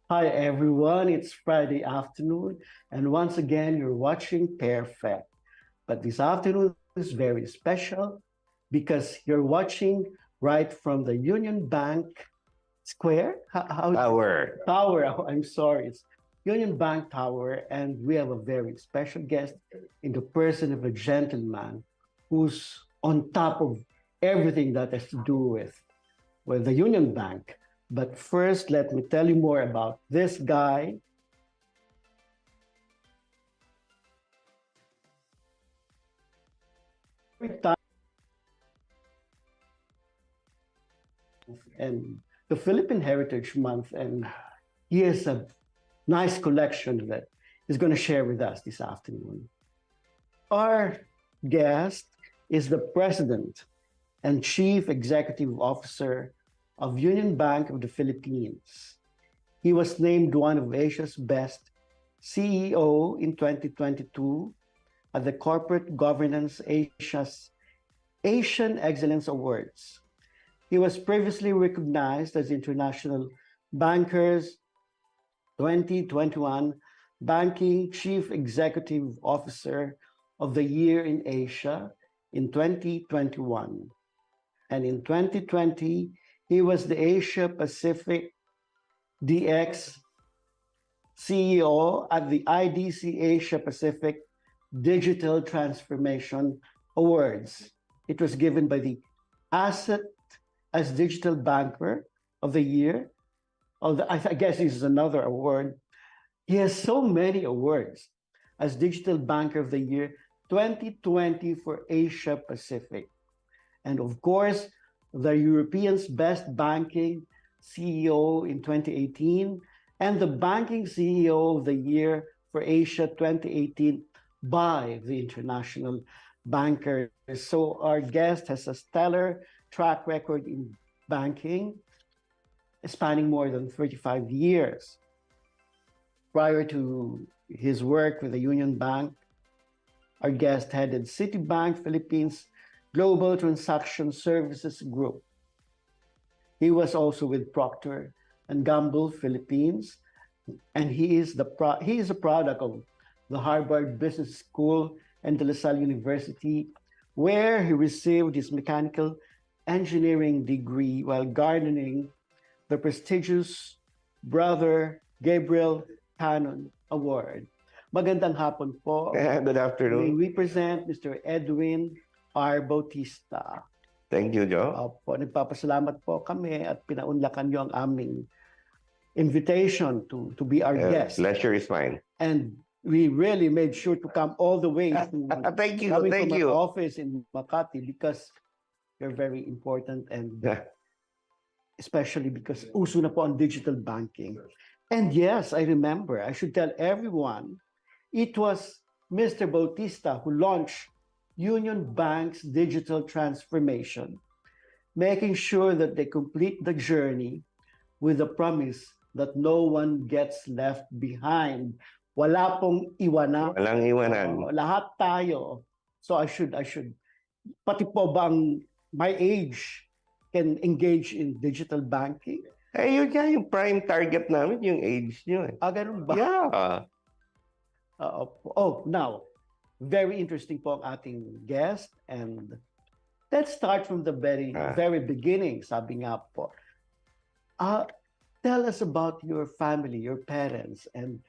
Hi everyone, it's Friday afternoon, and once again you're watching Pairfect. But this afternoon is very special because you're watching right from the Union Bank Square. Tower. Tower? I'm sorry, it's Union Bank Tower, and we have a very special guest in the person of a gentleman who's on top of everything that has to do with the Union Bank. But first, let me tell you more about this guy. Every time and the Philippine Heritage Month, and he has a nice collection that he's going to share with us this afternoon. Our guest is the President and Chief Executive Officer of Union Bank of the Philippines. He was named one of Asia's best CEO in 2022 at the Corporate Governance Asian Excellence Awards. He was previously recognized as International Bankers 2021 Banking Chief Executive Officer of the Year in Asia in 2021. And in 2020, he was the Asia Pacific DX CEO at the IDC Asia Pacific Digital Transformation Awards. It was given by the Asset as Digital Banker of the Year. I guess this is another award. He has so many awards as Digital Banker of the Year 2020 for Asia Pacific. And of course, the European's Best Banking CEO in 2018 and the Banking CEO of the Year for Asia 2018 by the International Bankers. So our guest has a stellar track record in banking, spanning more than 35 years. Prior to his work with the Union Bank, our guest headed Citibank Philippines Global Transaction Services Group. He was also with Procter and Gamble Philippines, and he is a product of the Harvard Business School and De La Salle University, where he received his mechanical engineering degree while garnering the prestigious Brother Gabriel Cannon Award. Magandang hapon po. Good May afternoon. we present Mr. Edwin Bautista. Thank you, Joe. Opo, nagpapasalamat po kami at pinaunlakan niyo ang aming invitation to be our guest. Pleasure is mine. And we really made sure to come all the way to Thank you, coming thank from you. our office in Makati because you're very important, and especially because uso na po ang digital banking. And yes, I remember, I should tell everyone, it was Mr. Bautista who launched Union Bank's digital transformation, making sure that they complete the journey with the promise that no one gets left behind. Wala pong iwanan. Walang iwanan. Lahat tayo. So I should, pati po bang my age can engage in digital banking? Yun nga yung prime target namin, yung age nyo. Ganun ba? Yeah. Now, very interesting po ang ating guest, and let's start from the very beginning, sabi nga po. Tell us about your family, your parents, and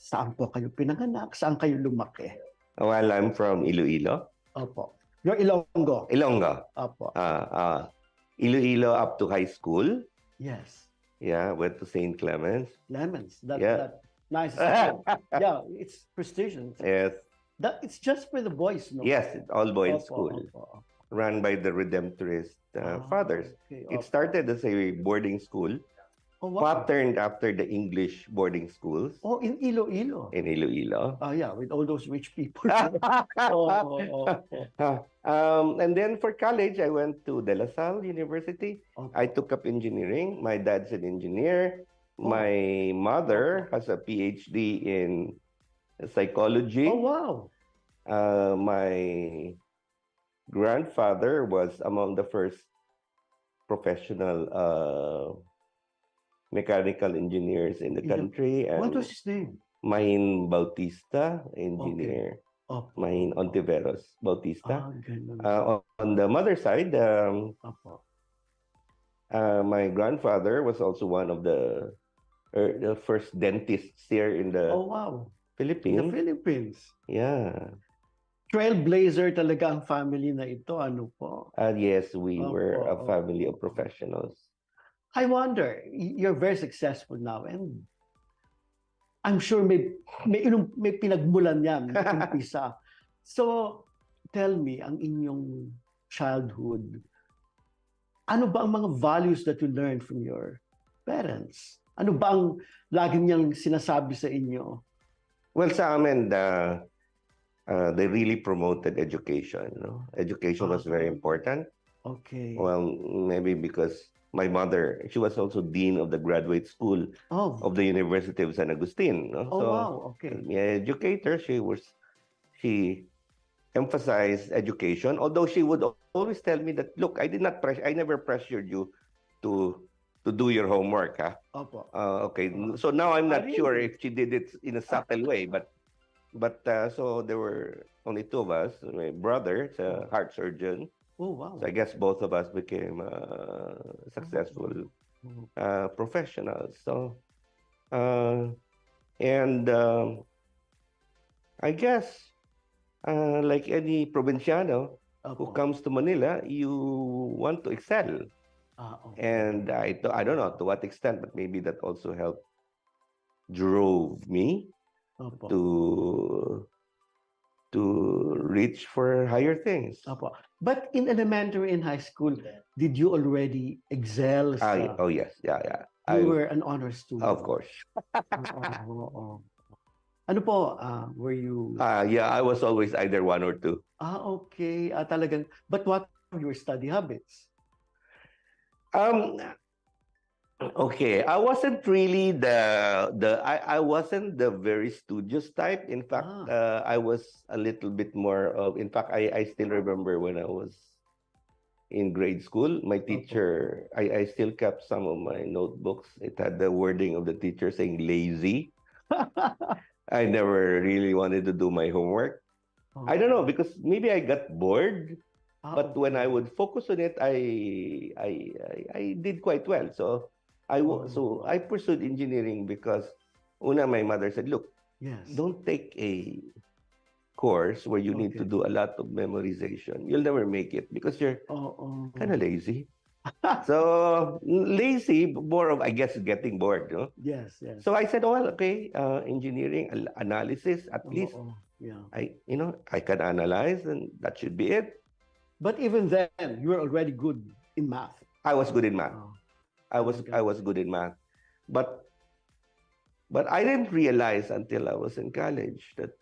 saan po kayo pinanganak, saan kayo lumaki? Well, I'm from Iloilo. Opo. You're Ilonggo? Ilonggo. Opo. Iloilo up to high school. Yes. Yeah, went to St. Clements. That nice school. Yeah, it's prestigious. Yes. It's just for the boys, no? Yes, all boys school. Opo. Run by the Redemptorist fathers. Okay, It started as a boarding school. Patterned after the English boarding schools. In Iloilo. In Iloilo. Yeah, with all those rich people. And then for college, I went to De La Salle University. Okay. I took up engineering. My dad's an engineer. My mother has a PhD in psychology. Oh, wow. My grandfather was among the first professional mechanical engineers in the country. What And was his name? Edwin Bautista, engineer. Opo. Mine Ontiveros Bautista. Ganun. On the mother side, Opo. my grandfather was also one of the first dentists here in the Oh, wow. In the Philippines. Philippines. Yeah. Trailblazer talaga ang family na ito. Ano po? Yes, we Opo, were a family of opo. professionals. I wonder, you're very successful now and I'm sure may pinagmulan yan, may umpisa. So, tell me, ang inyong childhood, ano ba ang mga values that you learned from your parents? Ano ba ang lagi niyang sinasabi sa inyo? Well, sa amin, they really promoted education. No? Education was very important. Okay. Well, maybe because my mother, she was also dean of the graduate school of the University of San Agustin. No? Oh, so, wow. Okay. Educator, she emphasized education. Although she would always tell me that, look, I never pressured you to do your homework. Opo. Okay. So now I'm not Really? sure if she did it in a subtle way, but so there were only two of us. My brother is a heart surgeon. Oh, wow. So I guess both of us became successful professionals. So, and I guess, like any provinciano who comes to Manila, you want to excel. Okay. And I don't know to what extent, but maybe that also helped drove me Opo. to reach for higher things. Opo. But in elementary and high school, did you already excel sa... Oh, yes. Yeah. You were an honor student. Of course. Ano po, were you... Yeah, I was always either one or two. Okay. Talagang... But what were your study habits? Okay, I wasn't really I wasn't the very studious type. In fact, I was a little bit more of. In fact, I still remember when I was in grade school, my teacher. I still kept some of my notebooks. It had the wording of the teacher saying lazy. I never really wanted to do my homework. I don't know, because maybe I got bored. But when I would focus on it, I did quite well. So I pursued engineering because una, my mother said, look, don't take a course where you need to do a lot of memorization. You'll never make it because you're kind of lazy. So lazy, more of, I guess, getting bored. No? Yes. So I said, well, okay, engineering analysis, at least I can analyze, and that should be it. But even then, you were already good in math. I was good in math. I was good in math, but I didn't realize until I was in college that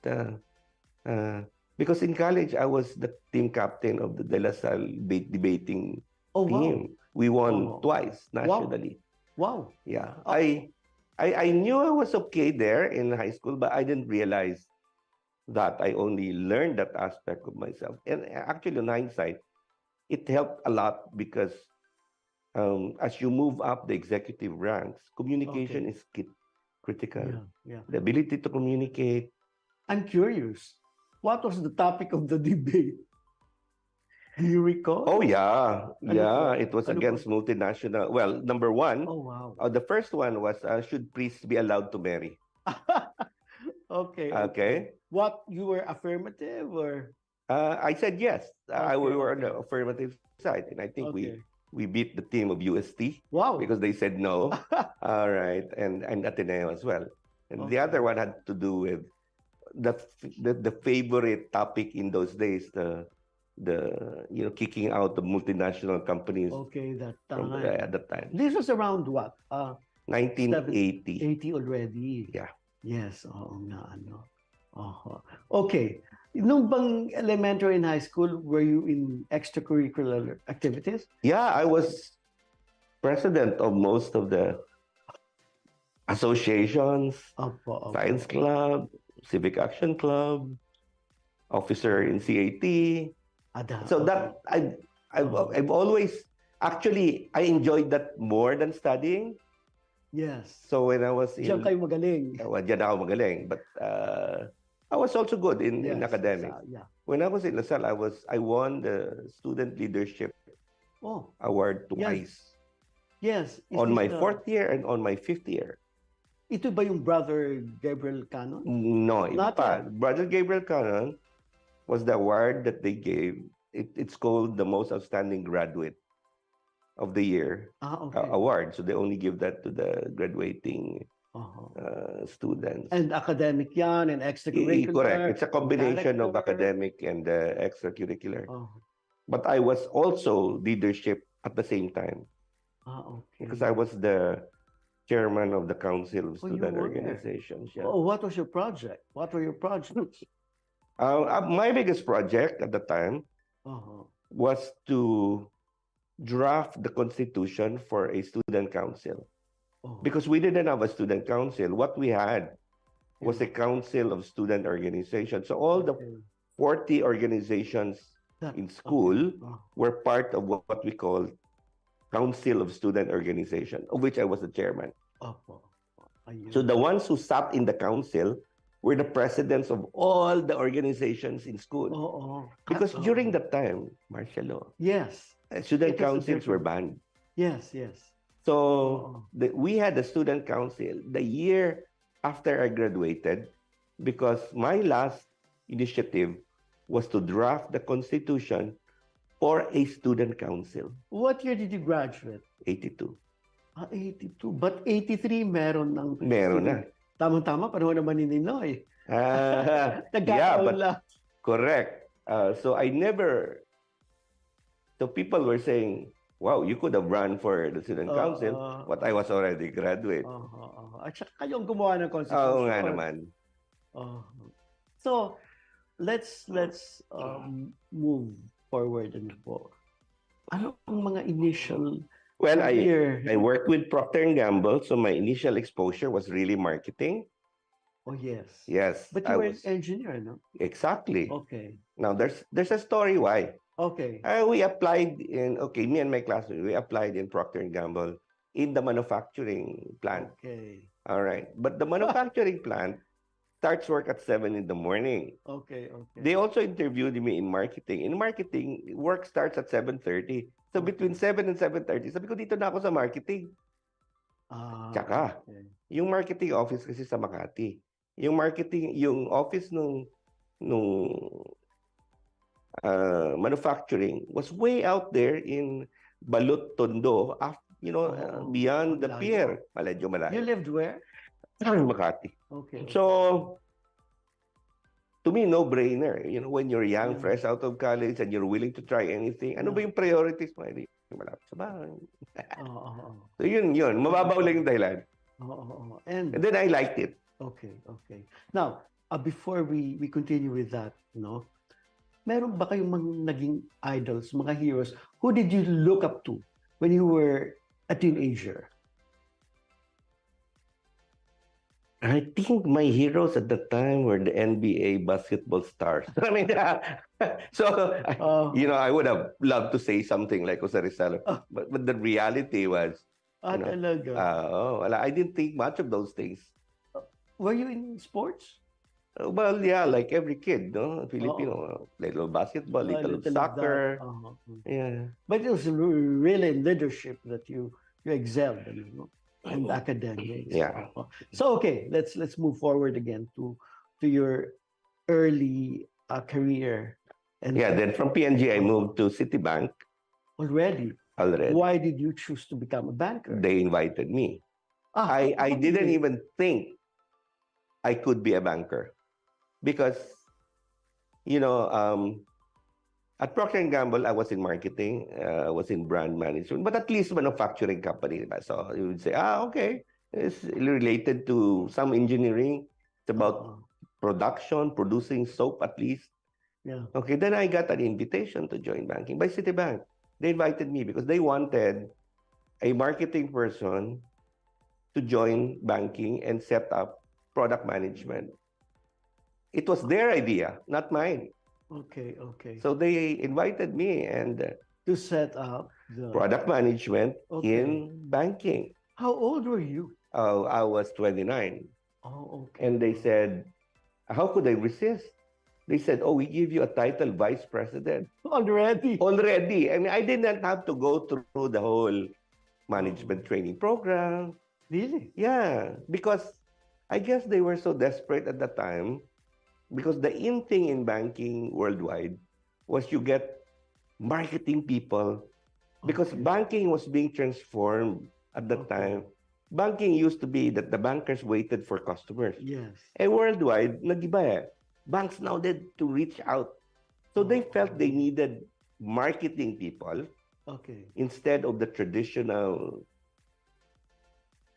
because in college I was the team captain of the De La Salle debating team. We won twice nationally. Wow. Yeah, I knew I was okay there in high school, but I didn't realize that I only learned that aspect of myself. And actually, in hindsight, it helped a lot because as you move up the executive ranks, communication is critical. Yeah. The ability to communicate. I'm curious. What was the topic of the debate? Do you recall? Oh, yeah. It was against multinational. Well, number one. Oh, wow. The first one was, should priests be allowed to marry? Okay. What, you were affirmative or? I said yes. We were on the affirmative side, and I think we beat the team of UST. Wow. Because they said no. All right, and Ateneo as well. And the other one had to do with the favorite topic in those days, the kicking out the multinational companies. Okay, that time. At that time. This was around what? 1980. 80 already. Yeah. Yes, Okay. Nung bang elementary and high school, were you in extracurricular activities? Yeah, I was president of most of the associations, Science Club, Civic Action Club, officer in CAT. So that I've always, actually, I enjoyed that more than studying. Yes. So when I was Diyan in, kayo magaling. Diyan ako magaling, but I was also good in Yes. academics. Yeah. When I was in LaSalle, I won the student leadership Oh, award yes. twice. Yes. Is On this my fourth year and on my fifth year. Ito ba yung brother Gabriel Canon? No, iba Not pa. yet. Brother Gabriel Cannon was the award that they gave. It's called the most outstanding graduate of the year Okay. award. So they only give that to the graduating students. And academic yan and extracurricular. Correct. It's a combination of character. academic and extracurricular. Oh. But I was also leadership at the same time Okay. because I was the chairman of the Council of Oh, you Student were. Organizations. Yeah. Oh, what was your project? What were your projects? My biggest project at the time was to draft the constitution for a student council. Because we didn't have a student council. What we had was a council of student organizations. So all the 40 organizations in school were part of what we call Council of Student Organization, of which I was the chairman. So the ones who sat in the council were the presidents of all the organizations in school. Because during that time, martial law, yes, student councils were banned. Yes, yes. So we had a student council the year after I graduated because my last initiative was to draft the constitution for a student council. What year did you graduate? 82. 82. But 83 meron ng Meron na. Tama-tama, panahon naman ni Ninoy. Yeah, but correct. So I never. So people were saying, "Wow, you could have run for the student council," but I was already graduate. At saka kayong gumawa ng constitution. Oo nga naman. So let's move forward and po. Ano ang mga initial? Well, I worked with Procter & Gamble, so my initial exposure was really marketing. Oh, yes. Yes. But you were an engineer, no? Exactly. Okay. Now, there's a story why. Okay. We applied me and my classmates, we applied in Procter & Gamble in the manufacturing plant. Okay. All right. But the manufacturing plant starts work at 7 in the morning. Okay. They also interviewed me in marketing. In marketing, work starts at 7:30. So between 7 and 7:30, sabi ko dito na ako sa marketing. Tsaka, yung marketing office kasi sa Makati. Yung office nung manufacturing was way out there in Balut, Tondo, beyond the pier. Medyo malayo. You lived where? Makati. Okay. So, to me, no-brainer. When you're young, fresh out of college, and you're willing to try anything, ano ba yung priorities mo? Malapit sa bahay. So, yun. Mababaw lang yung dahilan. And then I liked it. Okay. Now, before we continue with that, meron ba kayong mga naging idols, mga heroes? Who did you look up to when you were a teenager? I think my heroes at the time were the NBA basketball stars. I mean, I would have loved to say something like Jose Rizal, but the reality was, talaga? I didn't think much of those things. Were you in sports? Well, yeah, like every kid, no? Filipino, little basketball, little soccer. Yeah. But it was really in leadership that you excelled, and academics. Yeah. So okay, let's move forward again to your early career. And then from PNG I moved to Citibank. Already. Why did you choose to become a banker? They invited me. I didn't even think I could be a banker because at Procter & Gamble, I was in marketing, I was in brand management, but at least manufacturing company. So you would say, okay, it's related to some engineering. It's about production, producing soap at least. Yeah. Okay, then I got an invitation to join banking by Citibank. They invited me because they wanted a marketing person to join banking and set up product management. It was their idea, not mine. Okay. So they invited me and to set up the product management in banking. How old were you? I was 29. Oh, okay. And they said, how could I resist? They said, oh, we give you a title vice president. Already? Already. I mean, I did not have to go through the whole management Oh. training program. Really? Yeah, because I guess they were so desperate at the time because the in thing in banking worldwide was you get marketing people because Okay. banking was being transformed at that Okay. time. Banking used to be that the bankers waited for customers. Yes. And worldwide, nag-iba eh. Banks now need to reach out. So they felt they needed marketing people Okay. instead of the traditional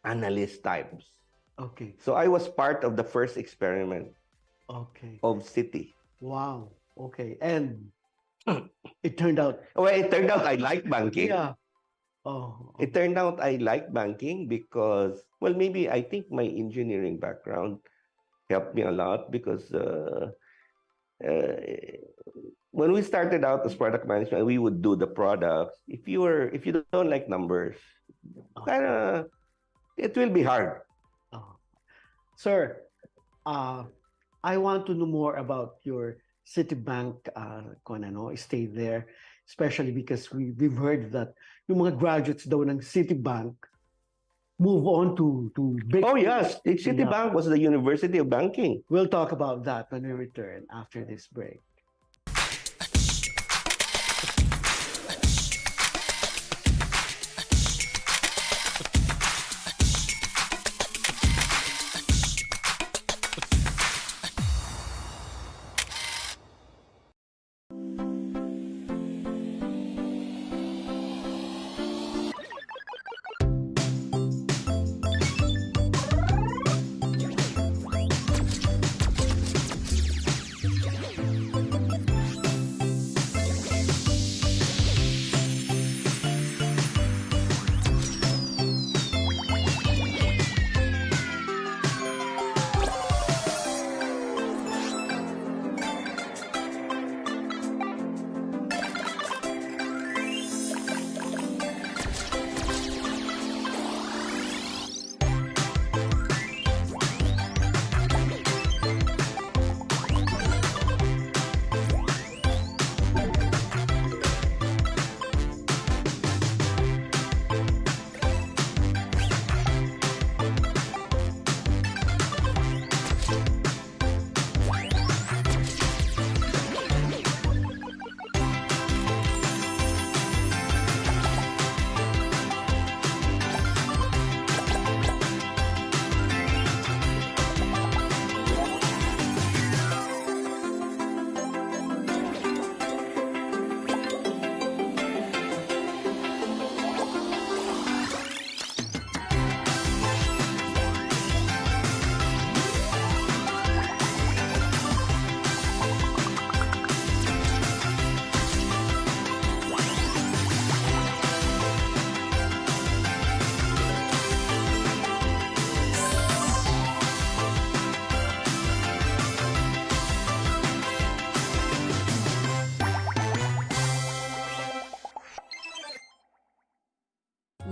analyst types. Okay. So I was part of the first experiment Okay. of Citi. Wow. Okay. And it turned out. Well, it turned out I like banking. Yeah. Oh. It turned out I like banking because, well, maybe I think my engineering background helped me a lot because uh, when we started out as product management, we would do the products. If you don't like numbers, kind of it will be hard. Oh. Sir, I want to know more about your Citibank kung ano, stay there, especially because we've heard that yung mga graduates daw ng Citibank move on to big. Oh yes, Citibank was the University of Banking. We'll talk about that when we return after this break.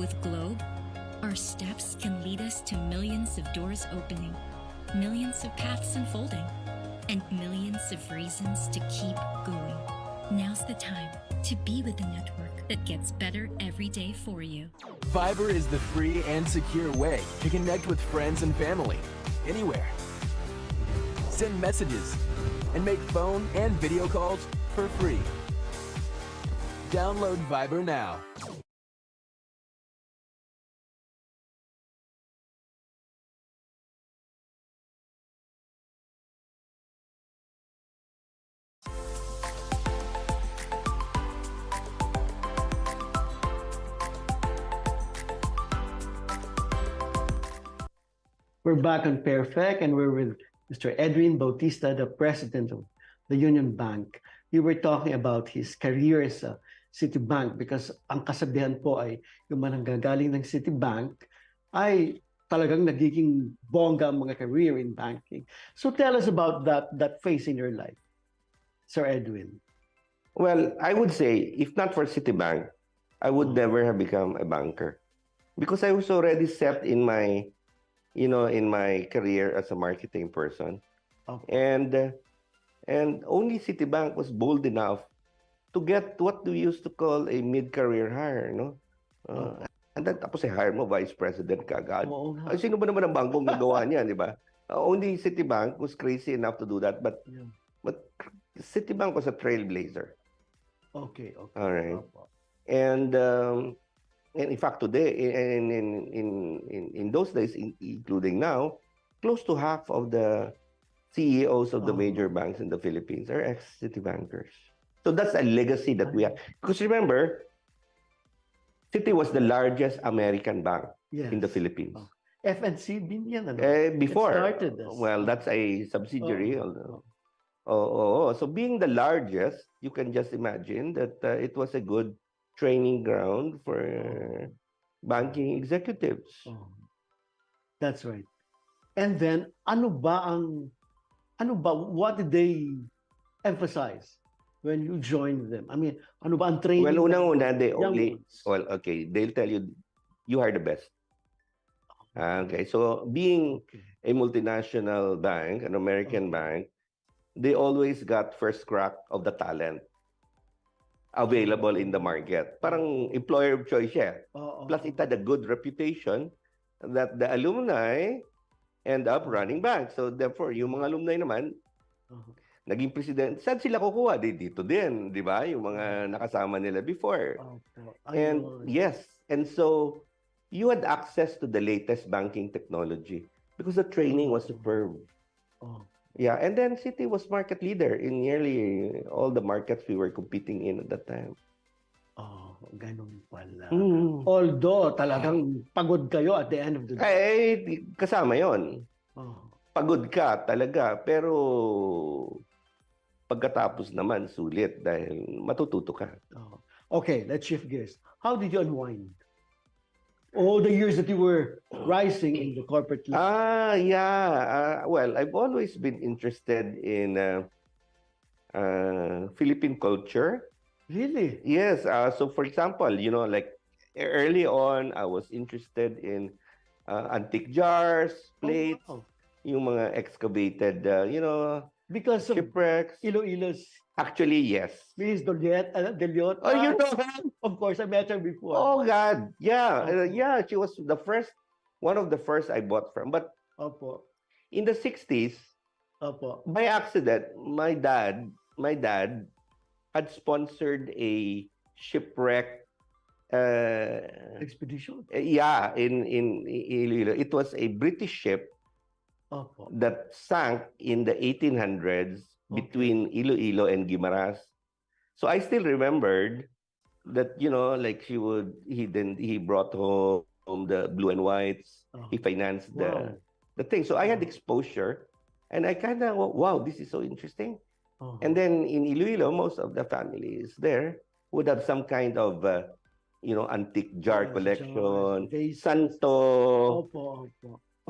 With Globe, our steps can lead us to millions of doors opening, millions of paths unfolding, and millions of reasons to keep going. Now's the time to be with a network that gets better every day for you. Fiber is the free and secure way to connect with friends and family, anywhere. Send messages and make phone and video calls for free. Download Fiber now. We're back on Pairfect and we're with Mr. Edwin Bautista, the president of the Union Bank. We were talking about his career sa Citibank because ang kasabihan po ay yung mananggagaling ng Citibank ay talagang nagiging bongga ang mga career in banking. So tell us about that phase in your life, Sir Edwin. Well, I would say if not for Citibank, I would never have become a banker because I was already set in my, in my career as a marketing person. Okay. And only Citibank was bold enough to get what we used to call a mid-career hire, no? Opo. And then tapos hire mo vice president kagad. Oo nga. Ay, sino ba naman ang bangkong nagawa niyan, di ba? Only Citibank was crazy enough to do that, but Yeah. Citibank was a trailblazer. Okay. All right. Opo. And in fact, today, in those days, including now, close to half of the CEOs of the major banks in the Philippines are ex-Citibankers. So that's a legacy that we have. Because remember, Citi was the largest American bank in the Philippines. FNC din yan, ano? Before, It started as, well, that's a subsidiary. Oo. So being the largest, you can just imagine that it was a good training ground for banking executives. That's right. And then, what did they emphasize when you joined them? I mean, ano ba ang training? Well, unang-una, they young only, ones? well, okay, they'll tell you, you are the best. Okay, so being a multinational bank, an American bank, they always got first crack of the talent available in the market. Parang employer of choice siya. Plus, it had a good reputation that the alumni end up running banks. So therefore, yung mga alumni naman, naging president. Saan sila kukuha? Dito din, di ba? Yung mga nakasama nila before. And yes, and so you had access to the latest banking technology because the training was superb. Yeah, and then Citi was market leader in nearly all the markets we were competing in at that time. Ganun pala. Although talagang pagod kayo at the end of the day. Kasama yon. Pagod ka talaga, pero pagkatapos naman sulit dahil matututo ka. Okay, let's shift gears. How did you unwind all the years that you were rising in the corporate life? Well, I've always been interested in Philippine culture. Really? Yes. So for example, like early on, I was interested in antique jars, plates, yung mga excavated, because of shipwrecks. Iloilo's. Actually, yes. Miss Deliot. Oh, you know her? Of course, I met her before. Oh, God. Yeah. She was one of the first I bought from. But in the 60s, by accident, my dad had sponsored a shipwreck expedition. In Iloilo. It was a British ship that sank in the 1800s between Iloilo and Guimaras. So I still remembered that, like he brought home the blue and whites. He financed the thing. So I had exposure, and I kind of, wow, this is so interesting. And then in Iloilo, most of the families there would have some kind of, antique jar collection, santo.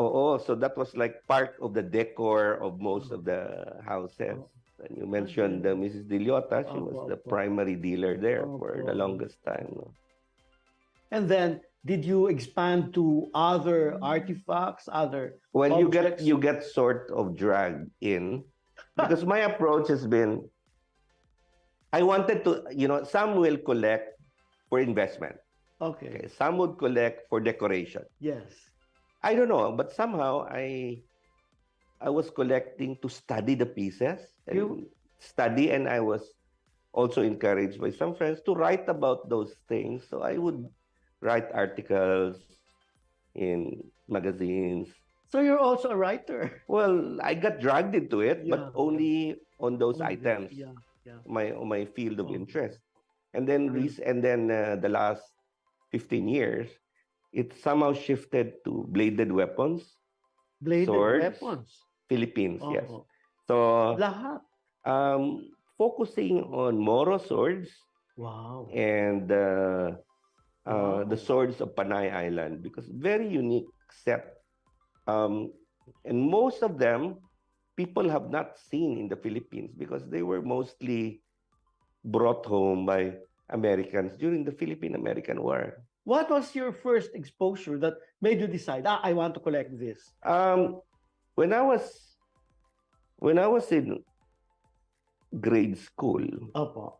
So that was like part of the decor of most of the houses. And you mentioned Mrs. Diliota, she was the primary dealer there for the longest time. And then, did you expand to other artifacts, other Well, objects? you get sort of dragged in. Because my approach has been, I wanted to, some will collect for investment. Okay. Some would collect for decoration. Yes. I don't know, but somehow I was collecting to study the pieces. And I was also encouraged by some friends to write about those things. So I would write articles in magazines. So you're also a writer. Well, I got dragged into it, but only on those items. My field of interest. And then the last 15 years, it somehow shifted to bladed weapons. Swords, Weapons. Philippines, yes. So lahat. Focusing on Moro swords. Wow. And the swords of Panay Island, because very unique set. And most of them, people have not seen in the Philippines because they were mostly brought home by Americans during the Philippine-American War. What was your first exposure that made you decide, I want to collect this? When I was in grade school, Opo.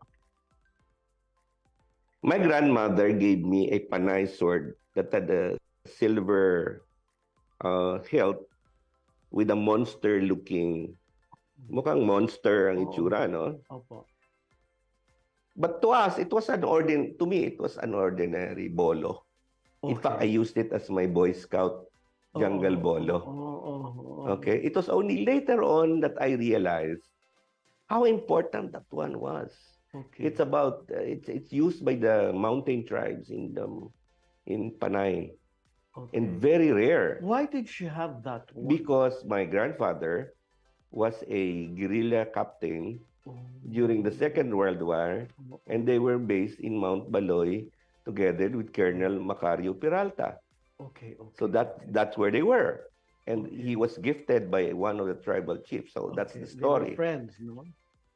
my grandmother gave me a panay sword that had a silver hilt with a monster-looking, mukhang monster ang itsura, no? Opo. But to us, it was to me, it was an ordinary bolo. In fact, I used it as my Boy Scout jungle bolo. Okay, it was only later on that I realized how important that one was. Okay. It's about it's used by the mountain tribes in Panay, and very rare. Why did she have that one? Because my grandfather was a guerrilla captain during the Second World War, and they were based in Mount Baloy together with Colonel Macario Peralta. Okay. So that's where they were, and he was gifted by one of the tribal chiefs. So that's the story. They were friends, no?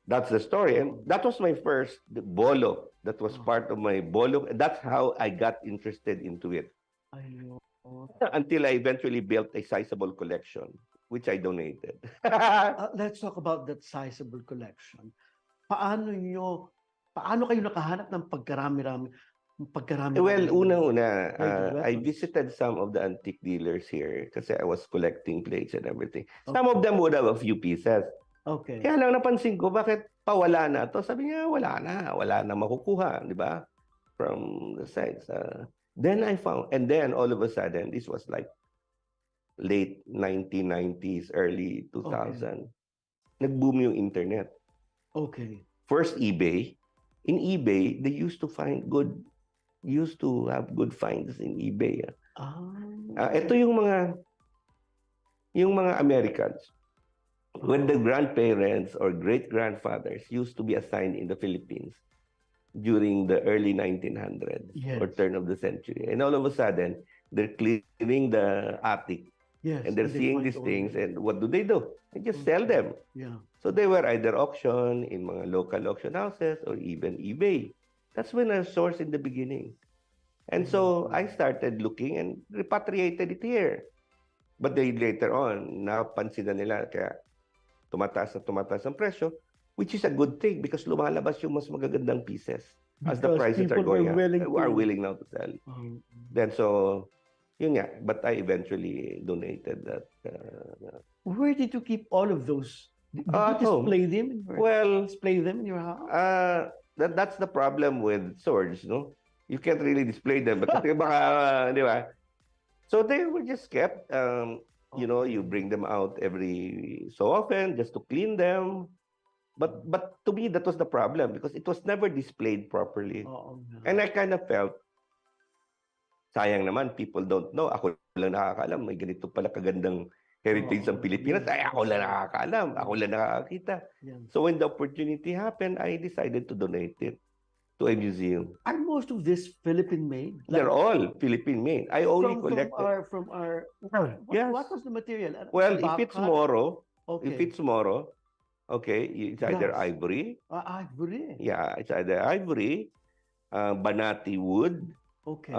That's the story, and that was my first bolo. That was part of my bolo. That's how I got interested into it. Until I eventually built a sizable collection, which I donated. Let's talk about that sizable collection. Paano kayo nakahanap ng pagkarami-rami? Well, una-una, I visited some of the antique dealers here kasi I was collecting plates and everything. Some of them would have a few pieces. Okay. Kaya lang napansin ko, bakit pawala na to? Sabi niya, wala na makukuha, di ba? From the sites. Then I found, and then all of a sudden, this was like late 1990s, early 2000. Nag-boom yung internet. Okay. First, eBay. In eBay, they used to have good finds in eBay. Ito yung mga Americans. When the grandparents or great-grandfathers used to be assigned in the Philippines during the early 1900s or turn of the century. And all of a sudden, they're cleaning the attic. Yes, and they're seeing these things. And what do? They just sell them. Yeah. So they were either auctioned in mga local auction houses or even eBay. That's when I sourced in the beginning. And so I started looking and repatriated it here. But they later on, napansin na nila, kaya tumataas ang presyo, which is a good thing because lumalabas yung mas magagandang pieces as the prices are going up. Are willing now to sell. Then so, yun nga. But I eventually donated that. Where did you keep all of those? Did you display them? Display them in your house? That's the problem with swords, no? You can't really display them because baka, di ba? So they were just kept. You bring them out every so often just to clean them. But to me, that was the problem because it was never displayed properly. And I kind of felt, sayang naman, people don't know. Ako lang nakakaalam. May ganito pala kagandang heritage ng Pilipinas. Ay, ako lang nakakaalam. Ako lang nakakakita. So when the opportunity happened, I decided to donate it to a museum. Are most of this Philippine-made? They're all Philippine-made. I only collected. From our. Yes. What was the material? Well, if it's Moro, it's either ivory. Ivory. Yeah, it's either ivory, banati wood. Okay.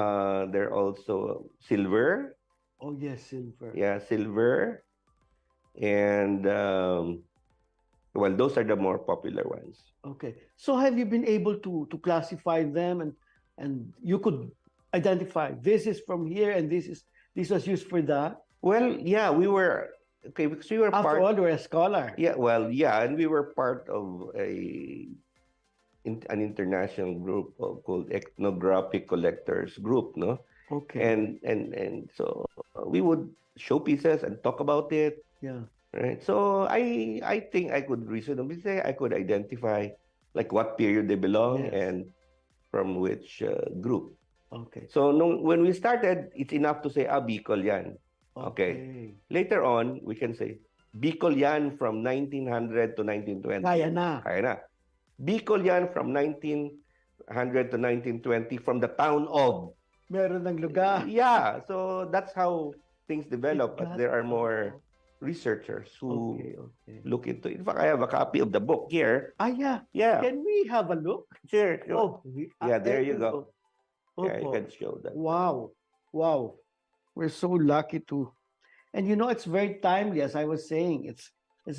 They're also silver. Oh yes, silver. Yeah, silver. And those are the more popular ones. Okay. So have you been able to classify them and you could identify this is from here and this was used for that? Well, yeah, we were because we were After all, we're a scholar. Yeah, and we were part of an international group called Ethnographic Collectors Group, no? Okay. And so we would show pieces and talk about it. Yeah. Right. So I think I could reasonably say I could identify like what period they belong and from which group. Okay. So when we started, it's enough to say Bicol yan. Okay. Later on, we can say Bicol yan from 1900 to 1920. Kaya na. Bicol yan from 1900 to 1920 from the town of. Meron ng lugar. Yeah. So that's how things develop. But there are more researchers who look into it. In fact, I have a copy of the book here. Yeah. Yeah. Can we have a look? Sure. Oh, there you go. Yeah, you Opo. can show that. Wow. Wow. We're so lucky to. And it's very timely, as I was saying. It's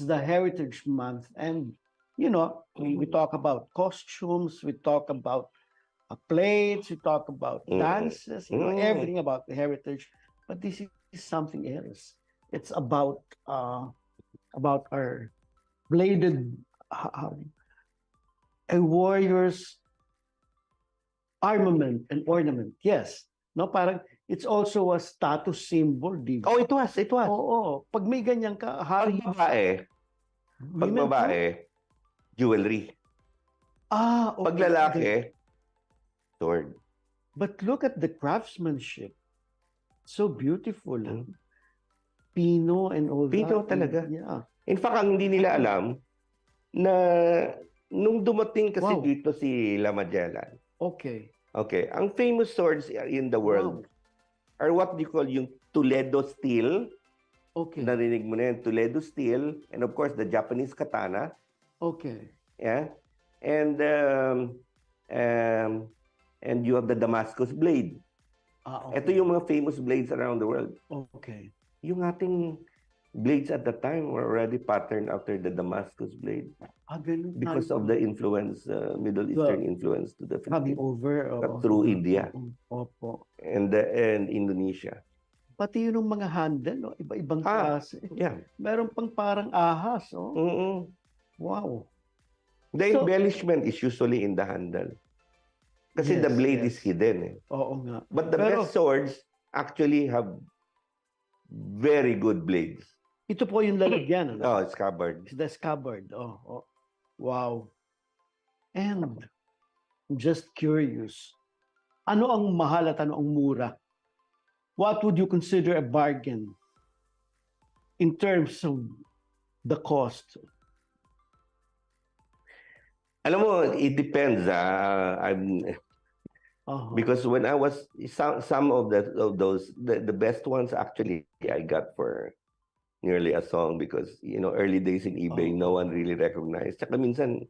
the Heritage Month. And we talk about costumes, we talk about plates, we talk about dances, everything about the heritage. But this is something else. It's about our bladed a warrior's armament and ornament. Yes. No, parang it's also a status symbol, di ba? Oh, it was. Oo. Pag may ganyan ka, Pag women too? babae, jewelry. Okay. Pag lalaki, sword. But look at the craftsmanship. So beautiful. Pino and all Pino that. talaga. Yeah. In fact, ang hindi nila alam na nung dumating kasi Wow. dito si La Magellan. Okay. Okay, ang famous swords in the world are what you call yung Toledo steel. Okay. Narinig mo na yan, Toledo steel, and of course the Japanese katana. Okay. Yeah, and you have the Damascus blade. Okay. Ito yung mga famous blades around the world. Okay. Yung ating blades at the time were already patterned after the Damascus blade Ganun because of the influence, Middle Eastern influence to the coming Philippines over. through India Opo. and Indonesia. Pati yun ng mga handle, no? Iba-ibang klase. Yeah. Meron pang parang ahas, oh. Wow. The embellishment is usually in the handle. Kasi the blade is hidden. Eh. Oo nga. But the best swords actually have very good blades. Ito po yung lalagyan. Ano? Oh, scabbard. It's the scabbard. Oh. Wow. And I'm just curious. Ano ang mahal at ano ang mura? What would you consider a bargain in terms of the cost? Alam mo, it depends. Because when I was some of those the best ones actually I got for nearly a song because early days in eBay no one really recognized. Tsaka minsan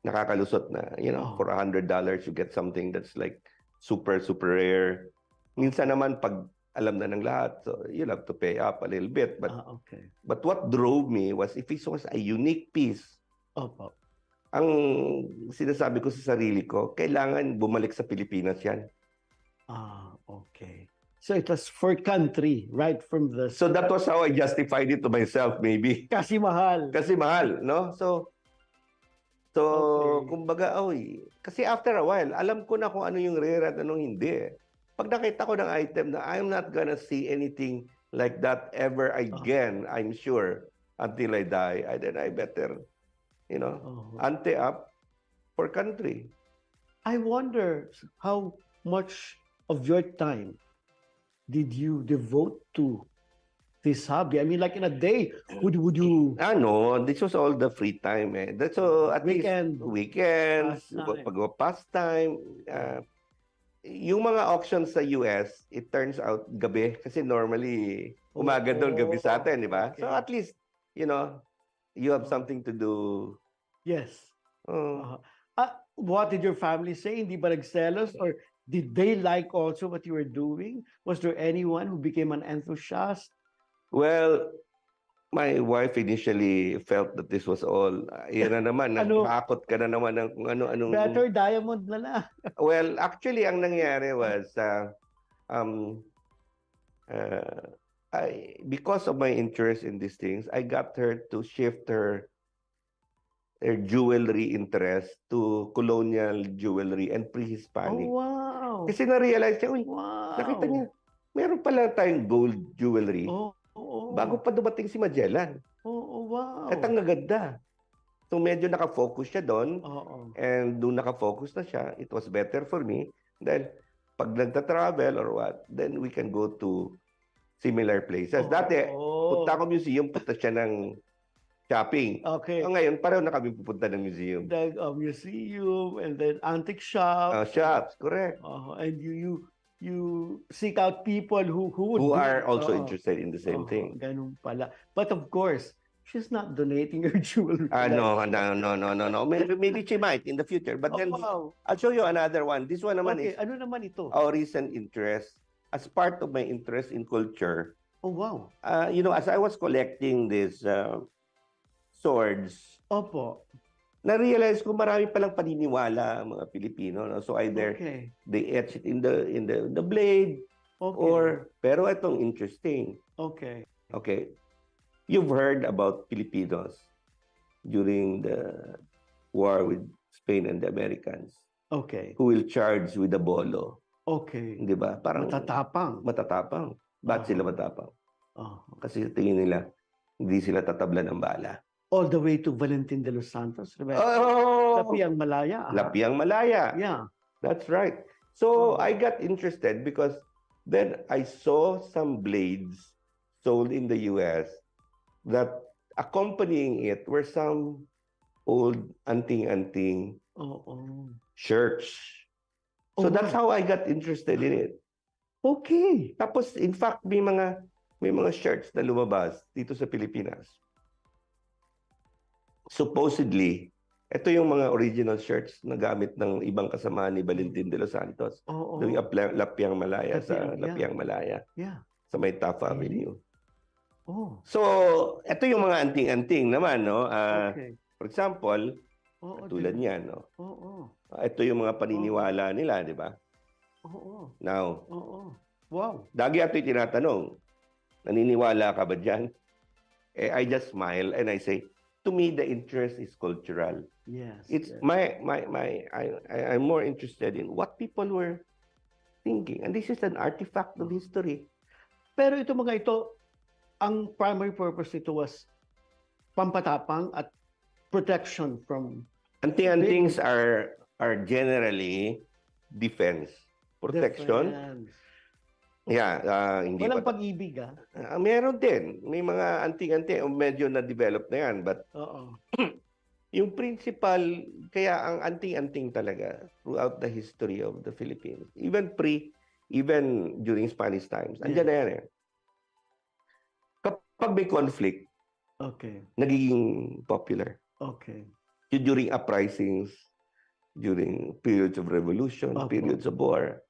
nakakalusot na for $100 you get something that's like super rare. Minsan naman pag alam na ng lahat, so you'll have to pay up a little bit. But what drove me was if it was a unique piece. Ang sinasabi ko sa sarili ko, kailangan bumalik sa Pilipinas yan. Okay. So it was for country, right from the... So that was how I justified it to myself, maybe. Kasi mahal. Kasi mahal, no? So kumbaga, kasi after a while, alam ko na kung ano yung rare at anong hindi. Pag nakita ko ng item na I'm not gonna see anything like that ever again, I'm sure, until I die, then I better, ante up for country. I wonder how much of your time did you devote to this hobby? I mean, like in a day, would you... No, this was all the free time. That's so at Weekend. least weekends, pastime. Yung mga auctions sa US, it turns out gabi kasi normally umaga doon, gabi sa atin, di ba? Okay. So at least, you have something to do. Yes. What did your family say? Hindi ba nagselos? Or did they like also what you were doing? Was there anyone who became an enthusiast? Well, my wife initially felt that this was all, yan na naman, nagpakot ka na naman ng kung ano-anong... Better diamond na lang. Well, actually, ang nangyari was, because of my interest in these things, I got her to shift her jewelry interest to colonial jewelry and pre-Hispanic. Oh, wow. Kasi na-realize siya, Wow. nakita niya, meron pala tayong gold jewelry. Bago pa dumating si Magellan. Wow. At ang gaganda. So medyo nakafocus siya doon. And doon nakafocus na siya, it was better for me. Dahil pag nagta-travel or what, then we can go to similar places. Dati, punta ako museum, punta siya ng shopping. Okay. Ngayon, pareho na kami pupunta ng museum. The museum and then antique shop. Shops, correct. And you seek out people who are also interested in the same thing. Ganun pala. But of course, she's not donating her jewelry. No. Maybe she might in the future. But then wow. I'll show you another one. This one naman Okay, is ano naman ito? our recent interest. As part of my interest in culture, Oh, wow. as I was collecting these swords, Opo. na-realize ko marami palang paniniwala ang mga Pilipino. No? So either Okay. they etch it in the blade, Okay. pero itong interesting. Okay. Okay. You've heard about Filipinos during the war with Spain and the Americans Okay. who will charge with the bolo. Okay. Di ba? Parang Matatapang. matatapang. Ba't sila matapang? Oh. Kasi sa tingin nila, hindi sila tatabla ng bala. All the way to Valentin de los Santos. Remember? Oh! Lapiang Malaya. Lapiang Malaya. Yeah. That's right. So I got interested because then I saw some blades sold in the US that accompanying it were some old anting-anting shirts. So that's how I got interested in it. Okay. Tapos in fact may mga shirts na lumabas dito sa Pilipinas. Supposedly, ito yung mga original shirts na gamit ng ibang kasama ni Valentin de los Santos. Yung Lapiang Malaya sa Lapiang Malaya. Yeah. Sa may Taft Avenue. Oh. So, ito yung mga anting-anting naman, no? Okay. For example, tulad niyan, no? Ito yung mga paniniwala nila, di ba? Now, wow. lagi ito'y tinatanong, naniniwala ka ba dyan? I just smile and I say, to me, the interest is cultural. Yes. It's I'm more interested in what people were thinking. And this is an artifact of history. Pero ito mga ito, ang primary purpose nito was pampatapang at protection from... Anting-antings are generally defense. Protection. Defense. Yeah, hindi Walang pa. pag-ibig, Meron din. May mga anting-anting. Medyo na-develop na yan. But yung principal, kaya ang anting-anting talaga throughout the history of the Philippines, even during Spanish times, andyan na yan eh. Kapag may conflict, nagiging popular. Okay. During uprisings, during periods of revolution, periods of war.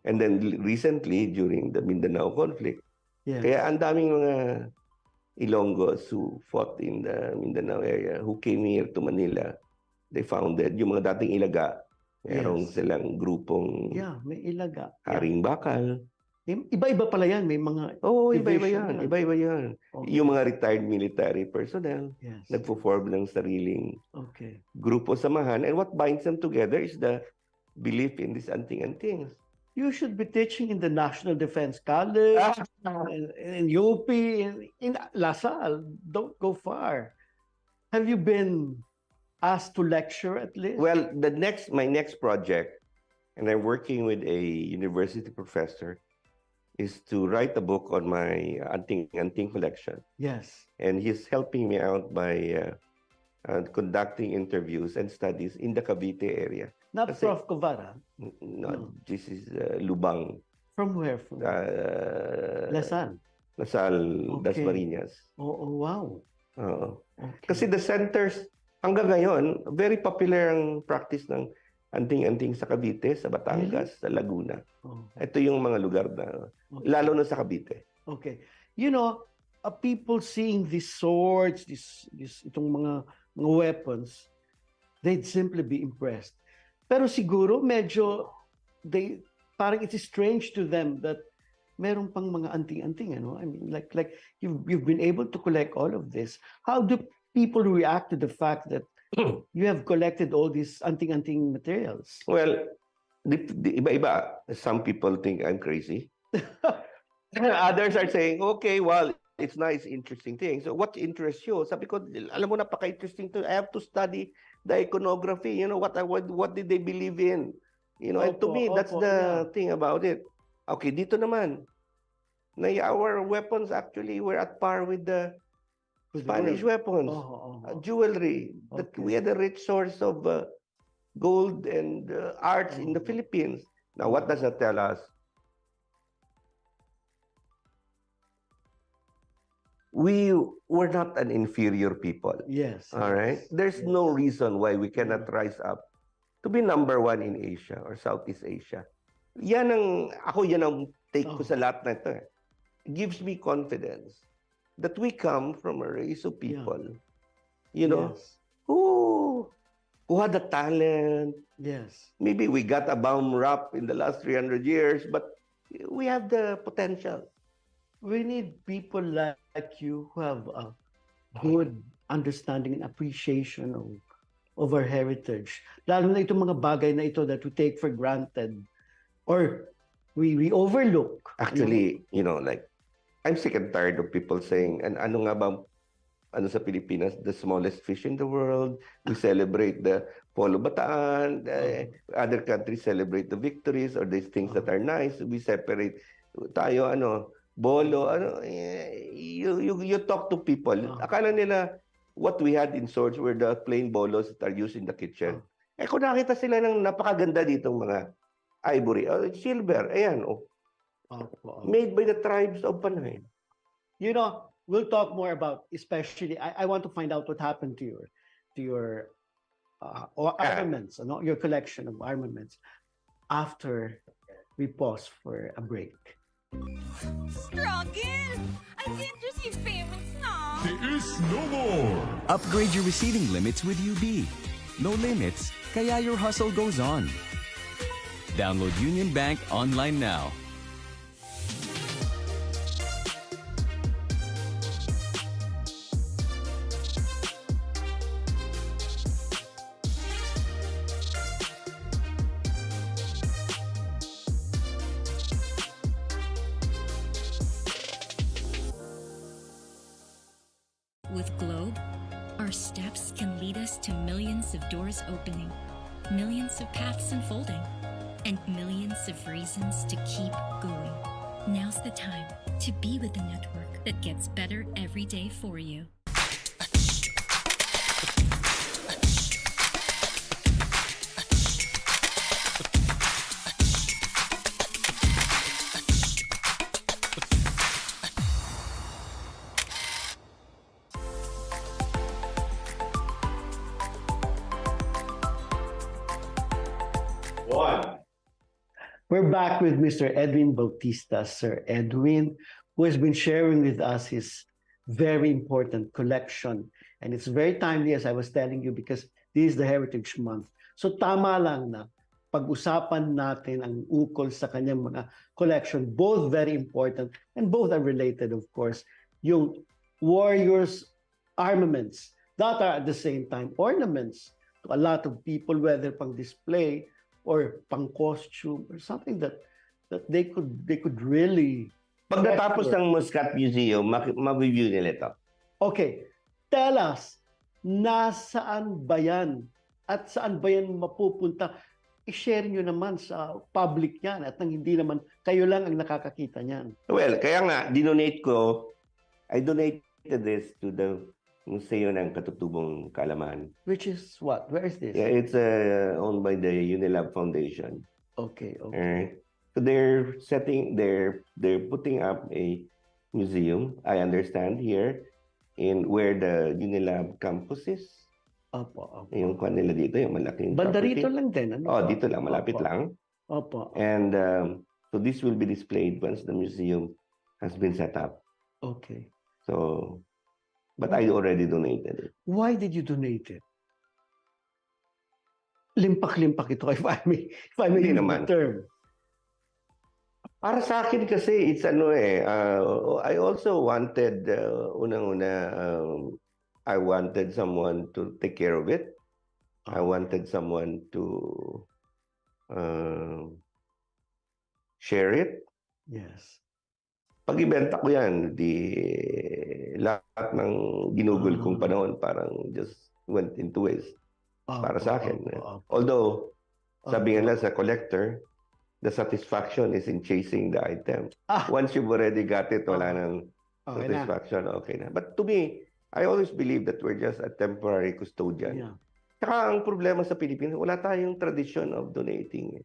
And then recently, during the Mindanao conflict, kaya ang daming mga Ilonggos who fought in the Mindanao area, who came here to Manila, they founded, yung mga dating Ilaga, merong silang grupong may Ilaga. Haring Bakal. Iba-iba pala yan, may mga... Iba-iba yan. Iba-iba yan. Yung mga retired military personnel, nagpo-form ng sariling grupo samahan. And what binds them together is the belief in these anting-antings. You should be teaching in the National Defense College, in UP, in LaSalle. Don't go far. Have you been asked to lecture at least? Well, my next project, and I'm working with a university professor, is to write a book on my anting collection. Yes. And he's helping me out by conducting interviews and studies in the Cavite area. Not Prof. Covara? No, this is Lubang. From where? From LaSalle? LaSalle, Dasmariñas. Wow. Kasi the centers, hanggang ngayon, very popular ang practice ng anting-anting sa Cavite, sa Batangas, sa Laguna. Ito yung mga lugar na, lalo na sa Cavite. Okay. You know, people seeing these swords, itong mga weapons, they'd simply be impressed. Pero siguro medyo parang it is strange to them that meron pang mga anting-anting, ano? I mean, like you've been able to collect all of this. How do people react to the fact that you have collected all these anting-anting materials? Well, iba-iba. Some people think I'm crazy. Others are saying, okay, well, it's nice, interesting thing. So what interests you? Sabi ko, alam mo, napaka-interesting to. I have to study the iconography. You know, what did they believe in? You know, and to me, that's the thing about it. Okay, dito naman, our weapons actually were at par with the Spanish weapons. Jewelry. That we had a rich source of gold and arts in the Philippines. Now, what does that tell us? we're not an inferior people. Yes. All right? yes, There's yes. no reason why we cannot rise up to be number one in Asia or Southeast Asia. Yan ang take ko sa lahat na ito. It gives me confidence that we come from a race of people, you know, Yes. who had the talent. Yes. Maybe we got a bum rap in the last 300 years, but we have the potential. We need people like you who have a good understanding and appreciation of our heritage. Lalo na itong mga bagay na ito that we take for granted or we overlook. Actually, you know, like, I'm sick and tired of people saying, ano nga ba, ano sa Pilipinas, the smallest fish in the world. We celebrate the Polo Bataan. Other countries celebrate the victories or these things that are nice. We separate tayo, bolo, you talk to people. Akala nila what we had in swords were the plain bolos that are used in the kitchen. Kung nakita sila ng napakaganda ditong mga ivory, silver, ayan, made by the tribes of Panoy. You know, we'll talk more about, especially, I want to find out what happened to your armaments, your collection of armaments after we pause for a break. Struggle! I can't receive payments now. There is no more. Upgrade your receiving limits with UB. No limits, kaya your hustle goes on. Download Union Bank online now. With Globe, our steps can lead us to millions of doors opening, millions of paths unfolding, and millions of reasons to keep going. Now's the time to be with the network that gets better every day for you. We're back with Mr. Edwin Bautista, Sir Edwin, who has been sharing with us his very important collection. And it's very timely, as I was telling you, because this is the Heritage Month. So tama lang na pag-usapan natin ang ukol sa kanyang mga collection, both very important and both are related, of course. Yung warriors' armaments that are at the same time ornaments to a lot of people, whether pang display or pang costume or something that they could really. Pag natapos ng Muscat Museum, ma-review nila ito. Okay, tell us, nasaan ba yan? At saan ba yan mapupunta? I-share nyo naman sa public yan at nang hindi naman kayo lang ang nakakakita niyan. Well, kaya nga, I donated this to the Museo ng Katutubong Kaalaman. Which is what? Where is this? Yeah, it's owned by the Unilab Foundation. Okay. So they're putting up a museum, I understand, here in where the Unilab campus is. Opo. Yung kwan nila dito, yung malaking Banda property. rito lang din. Dito lang, malapit lang. Opo. And so this will be displayed once the museum has been set up. Okay. So, but I already donated it. Why did you donate it? Limpak-limpak ito, if I may Hindi use naman. the term. Para sa akin kasi, it's I also wanted, I wanted someone to take care of it. I wanted someone to share it. Yes. Pag ibenta ko yan, lahat ng ginugol kong panahon parang just went into waste para sa akin. Although, sabi nga sa collector, the satisfaction is in chasing the item. Once you've already got it, wala nang satisfaction, okay na. But to me, I always believe that we're just a temporary custodian. Yeah. Saka ang problema sa Pilipinas, wala tayong tradition of donating.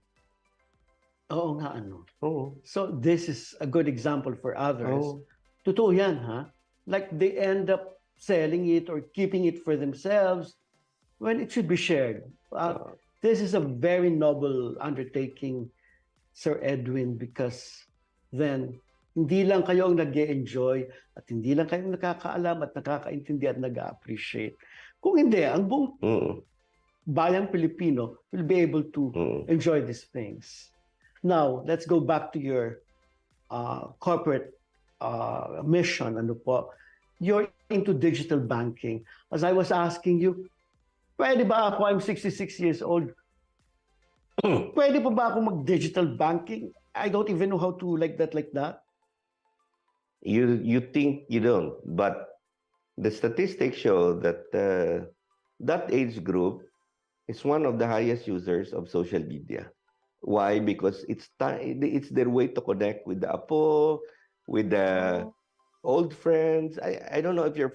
Oo nga, Oo. So this is a good example for others. Oo. Totoo yan, ha? like they end up selling it or keeping it for themselves when it should be shared. This is a very noble undertaking, Sir Edwin, because then hindi lang kayo ang nag-e-enjoy at hindi lang kayo nakakaalam at nakakaintindi at nag-appreciate. Kung hindi, ang buong bayang Pilipino will be able to enjoy these things. Now, let's go back to your corporate mission. Ano po? You're into digital banking. As I was asking you, pwede ba ako, I'm 66 years old, pwede pa ba ako mag-digital banking? I don't even know how to like that. You think you don't, but the statistics show that that age group is one of the highest users of social media. Why? Because it's their way to connect with the apo, with the old friends. I don't know if you're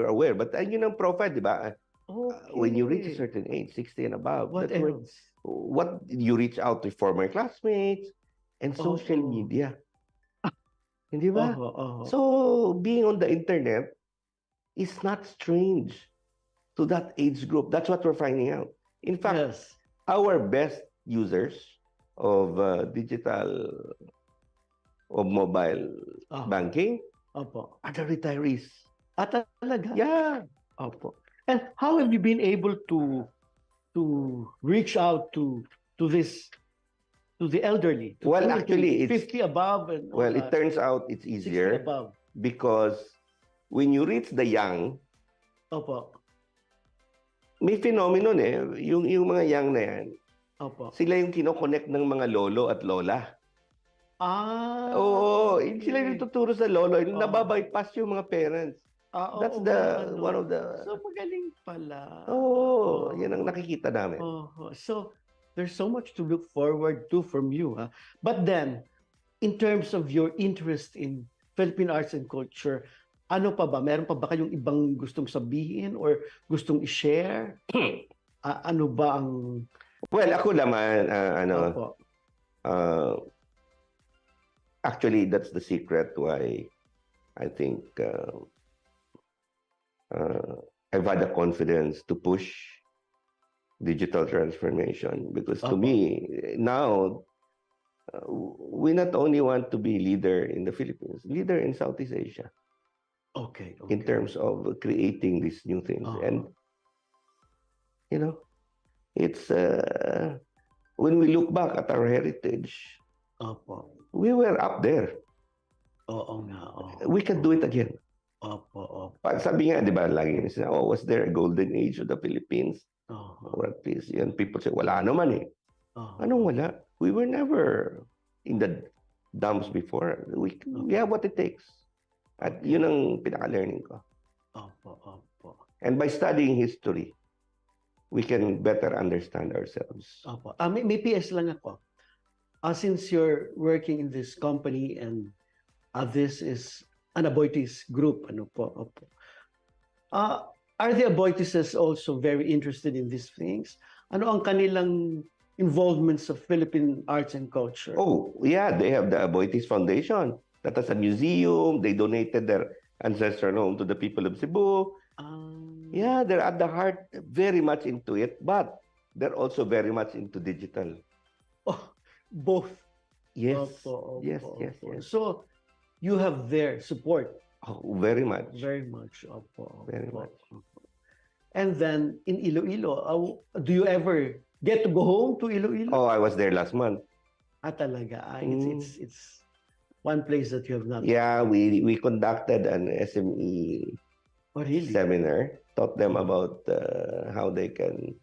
aware, but yun ang profile, di ba? Okay. When you reach a certain age, 60 and above, What that's else? what you reach out to former classmates and social media. Hindi ba? So being on the internet is not strange to that age group. That's what we're finding out. In fact, Yes. our best users of digital or mobile banking Opo. are the retirees. Talaga? Yeah. Opo. And how have you been able to reach out to the elderly? Well, actually, it's 50 above and all well, it that, turns out it's 60 easier above. because when you reach the young, Opo. may phenomenon yung mga young na yan, Opo. sila yung kinoconnect ng mga lolo at lola. Oo, sila yung tuturo sa lolo, nababypass yung mga parents. That's one of the... So, magaling pala. yan ang nakikita namin. So, there's so much to look forward to from you. But then, in terms of your interest in Philippine arts and culture, ano pa ba? Meron pa ba kayong ibang gustong sabihin or gustong i-share? Ano ba ang... Well, ako naman, actually, that's the secret why I think I've had the confidence to push digital transformation because to me, now, we not only want to be leader in the Philippines, leader in Southeast Asia. Okay. In terms of creating these new things. And, you know, it's, when we look back at our heritage, we were up there. Oo nga. We can do it again. Opo. Pag sabi nga, di ba, lagi nila, was there a golden age of the Philippines? Or at least, people say, wala naman eh. Anong wala? We were never in the dumps before. We have what it takes. At yun ang pinaka-learning ko. Opo. And by studying history, we can better understand ourselves. Opo. May PS lang ako. Since you're working in this company and this is an Aboitiz group, ano po? Opo. Are the Aboitises also very interested in these things? Ano ang kanilang involvements of Philippine arts and culture? Oh, yeah, they have the Aboitiz Foundation. That has a museum. They donated their ancestral home to the people of Cebu. Yeah, they're at the heart, very much into it, but they're also very much into digital. Both. Yes. Opo. Yes. So, you have their support. Very much. Very much. Opo. Very much. And then, in Iloilo, do you ever get to go home to Iloilo? Oh, I was there last month. Talaga. It's one place that you have not. Yeah, we conducted an SME seminar, taught them about how they can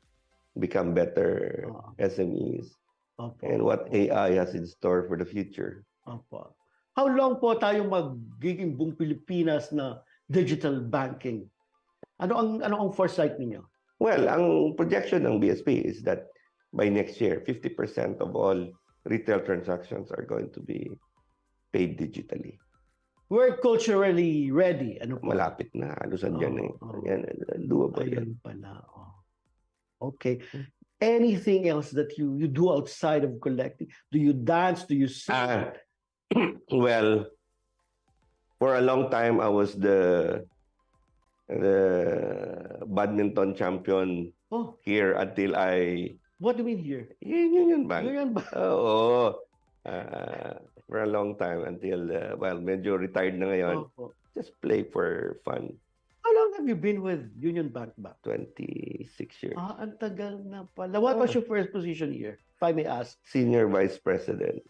become better SMEs and what AI has in store for the future. How long po tayo magiging buong Pilipinas na digital banking? Ano ang foresight ninyo? Well, ang projection ng BSP is that by next year, 50% of all retail transactions are going to be paid digitally. We're culturally ready. Ano po? Malapit na. Alusan dyan Yan, doable yan. Pala. Okay. Anything else that you do outside of collecting? Do you dance? Do you sing? Well, For a long time, I was the badminton champion Oh, here until I what do you mean here? Union Bank. Union Bank. Oo. For a long time until well, medyo retired na ngayon. Opo. Just play for fun. How long have you been with Union Bank ba? 26 years. Ang tagal na pala. What was your first position here, if I may ask? Senior Vice President.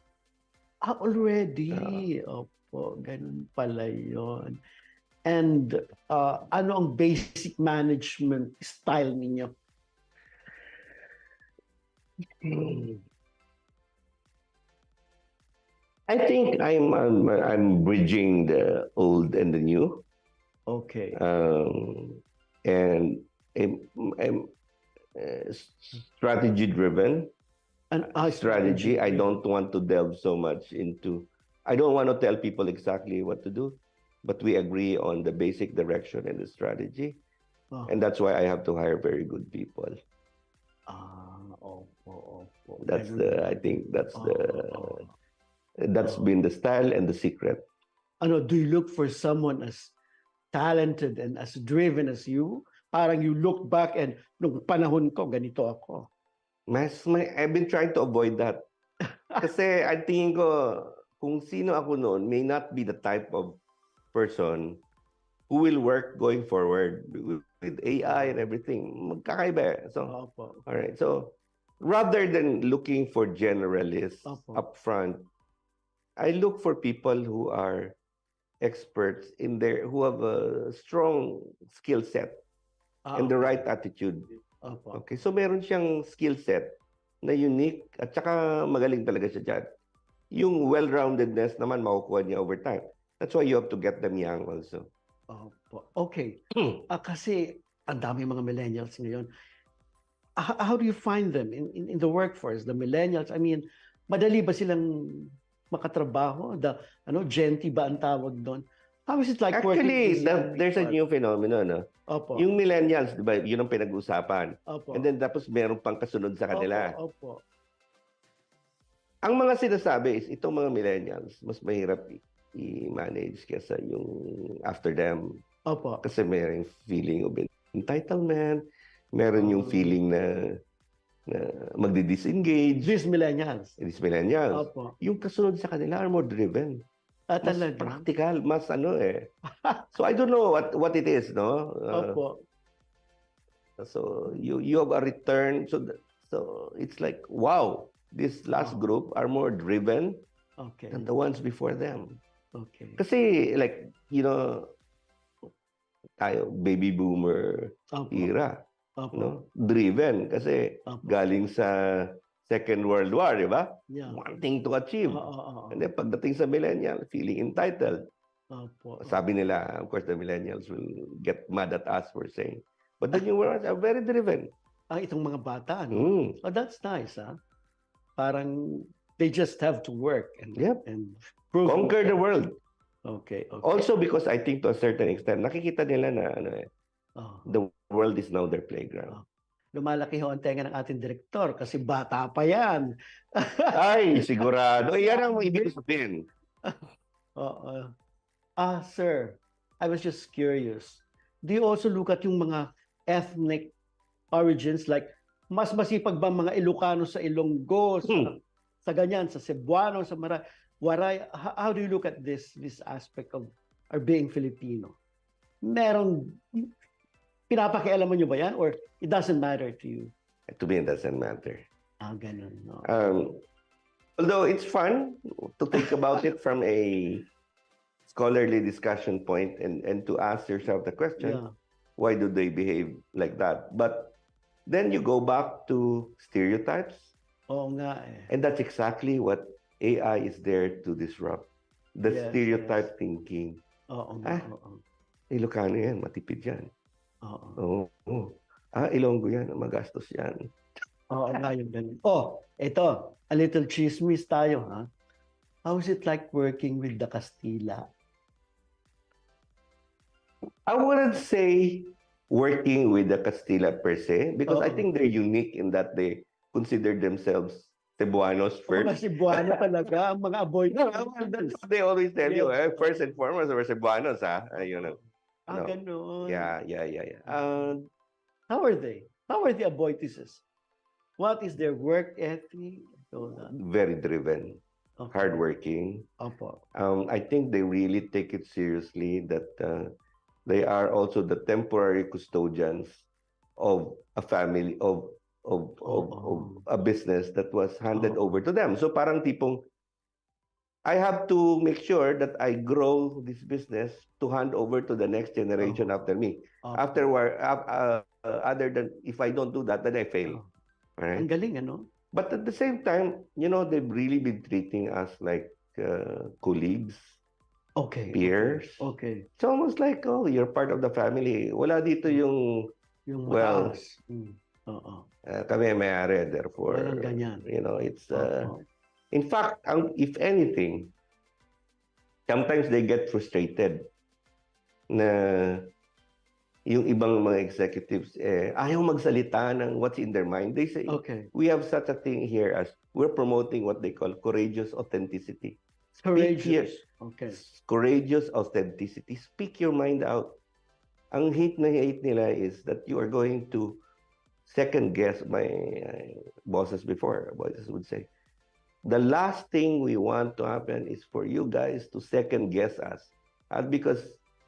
Already. Opo, ganun pala yun. And ano ang basic management style ninyo? I think I'm bridging the old and the new. Okay. And I'm strategy driven. And Strategy. I don't want to delve so much into. I don't want to tell people exactly what to do, but we agree on the basic direction and the strategy, and that's why I have to hire very good people. Opo. That's Ganun. I think that's Oo. that's been the style and the secret. Do you look for someone as talented and as driven as you? Parang you look back and nung panahon ko, ganito ako. I've been trying to avoid that. Kasi I think kung sino ako noon may not be the type of person who will work going forward with AI and everything. Magkakaiba. So, Opo. all right. So, rather than looking for generalists Opo. up front, I look for people who are experts who have a strong skill set and the right attitude. Opo. Okay, so meron siyang skill set na unique at saka magaling talaga siya dyan. Yung well-roundedness naman makukuha niya over time. That's why you have to get them young also. Opo. Okay. Kasi ang dami mga millennials ngayon. How do you find them in the workforce? The millennials, I mean, madali ba silang makatrabaho? Genti ba ang tawag doon? How is it like working with Actually, these there's a people? new phenomenon. No? Opo. Yung millennials, di ba, yun ang pinag-usapan. Opo. And then tapos meron pang kasunod sa kanila. Opo. Ang mga sinasabi is, itong mga millennials, mas mahirap i-manage kesa yung after them. Opo. Kasi meron feeling of entitlement, meron yung feeling na magdi-disengage. These millennials. These millennials. Opo. Yung kasunod sa kanila are more driven. Mas Talaga. practical, mas So I don't know what it is, no? Opo. So you have a return. So it's like, wow, this last group are more driven Okay. than the ones before them. Okay. Kasi like, tayo, baby boomer Opo. era, Opo. no? Driven kasi Opo. galing sa Second World War, di ba? Yeah. Wanting to achieve. Oo. And then pagdating sa millennial, feeling entitled. Opo. Sabi nila, of course, the millennials will get mad at us for saying. But the new ones are very driven. Itong mga bata, no? Oh, that's nice, ha? Parang they just have to work and Yep. and prove Conquer the world. Okay. Also because I think to a certain extent, nakikita nila na the world is now their playground. Lumalaki ho ang tenga ng ating direktor kasi bata pa yan. Ay, sigurado. Yan ang ibig sabihin. Sir, I was just curious. Do you also look at yung mga ethnic origins, like mas masipag ba mga Ilocano sa Ilonggo, sa ganyan, sa Cebuano, sa Waray? How do you look at this aspect of our being Filipino? Merong pinapakialaman nyo ba yan, or it doesn't matter to you? To me, it doesn't matter. Ganun, no? Although it's fun to think about it from a scholarly discussion point and to ask yourself the question, why do they behave like that? But then you go back to stereotypes. Oo nga eh. And that's exactly what AI is there to disrupt. The stereotype thinking. Oo nga. Ilocano yan, matipid yan. Oo. Ilonggo yan, magastos yan. Oo nga yung ganun. Ito, a little chismis tayo, ha? How is it like working with the Castilla? I wouldn't say working with the Castilla per se, because I think they're unique in that they consider themselves Cebuanos Mga first. Cebuano talaga, ang mga aboy. That's what they always tell you. Yes. First and foremost, we're Cebuanos, ha? Ayun. Ah, ganun. Yeah. How are they? How are the Aboitises? What is their work ethic? All that. Very driven, Okay. hardworking. Opo. I think they really take it seriously that they are also the temporary custodians of a family of a business that was handed over to them. So parang tipong I have to make sure that I grow this business to hand over to the next generation after me. Afterward, other than if I don't do that, then I fail. Right? Ang galing, ano? But at the same time, they've really been treating us like colleagues, Okay. peers. Okay. It's almost like, oh, you're part of the family. Wala dito yung well, mataas. Oo. kami may-ari, therefore, Walang ganyan. it's in fact, if anything, sometimes they get frustrated na yung ibang mga executives ayaw magsalita ng what's in their mind. They say, Okay. we have such a thing here as we're promoting what they call courageous authenticity. Courageous. Okay. Courageous authenticity. Speak your mind out. Ang hate nila is that you are going to second guess. My bosses would say, the last thing we want to happen is for you guys to second guess us. Because